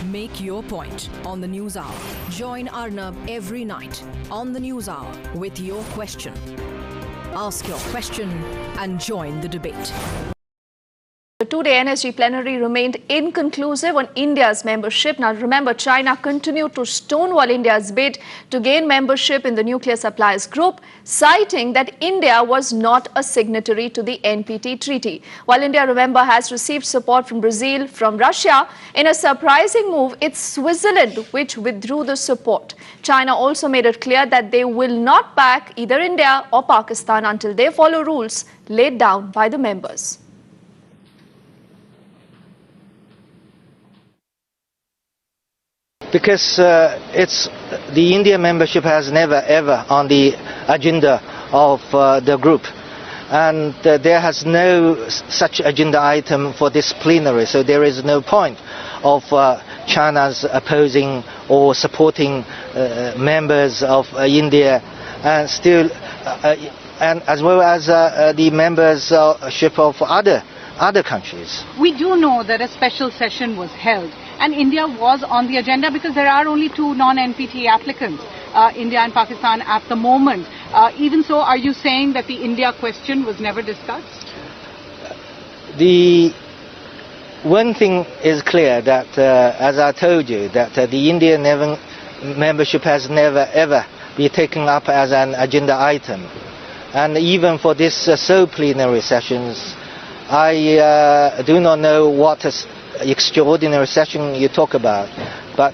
Make your point on the News Hour. Join Arnab every night on the News Hour with your question. Ask your question and join the debate. The two-day NSG plenary remained inconclusive on India's membership. Now remember, China continued to stonewall India's bid to gain membership in the nuclear suppliers group, citing that India was not a signatory to the NPT treaty. While India, remember, has received support from Brazil, from Russia, in a surprising move, it's Switzerland which withdrew the support. China also made it clear that they will not back either India or Pakistan until they follow rules laid down by the members. Because it's the India membership has never ever on the agenda of the group, and there has no such agenda item for this plenary, so there is no point of China's opposing or supporting members of India, and still and as well as the membership of other countries. We do know that a special session was held and India was on the agenda because there are only two non-NPT applicants, India and Pakistan at the moment. Even so, are you saying that the India question was never discussed? The one thing is clear that, as I told you, that the Indian membership has never ever been taken up as an agenda item. And even for this plenary sessions, I do not know what extraordinary session you talk about, but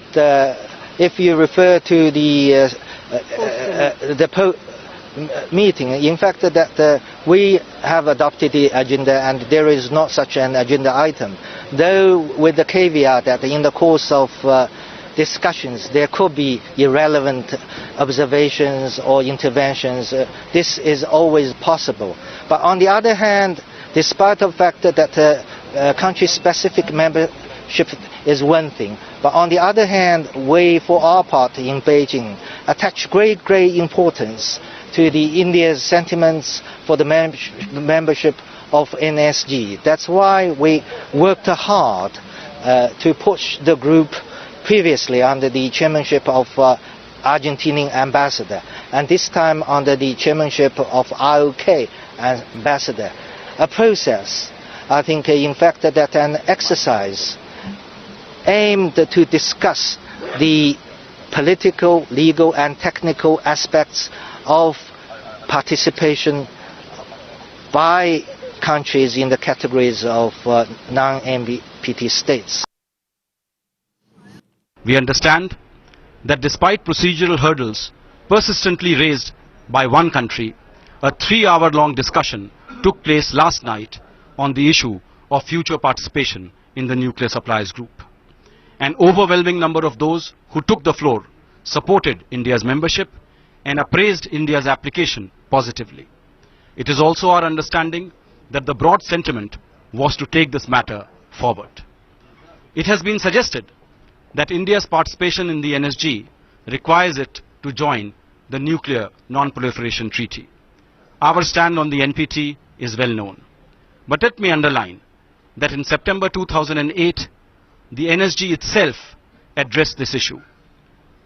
if you refer to the meeting, in fact that we have adopted the agenda and there is not such an agenda item, though with the caveat that in the course of discussions there could be irrelevant observations or interventions. This is always possible, but on the other hand, despite the fact that country-specific membership is one thing, but on the other hand, we, for our part in Beijing, attach great importance to the India's sentiments for the membership of NSG. That's why we worked hard to push the group previously under the chairmanship of Argentinian ambassador, and this time under the chairmanship of ROK ambassador. A process, I think, in fact, that an exercise aimed to discuss the political, legal and technical aspects of participation by countries in the categories of non-NPT states. We understand that despite procedural hurdles persistently raised by one country, a 3-hour-long discussion took place last night on the issue of future participation in the nuclear suppliers group. An overwhelming number of those who took the floor supported India's membership and appraised India's application positively. It is also our understanding that the broad sentiment was to take this matter forward. It has been suggested that India's participation in the NSG requires it to join the Nuclear Non-Proliferation Treaty. Our stand on the NPT is well known. But let me underline that in September 2008, the NSG itself addressed this issue.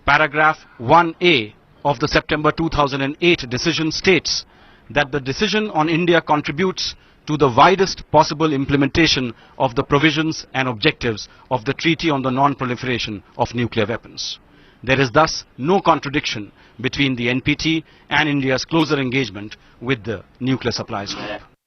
Paragraph 1A of the September 2008 decision states that the decision on India contributes to the widest possible implementation of the provisions and objectives of the Treaty on the Non-Proliferation of Nuclear Weapons. There is thus no contradiction between the NPT and India's closer engagement with the nuclear suppliers group.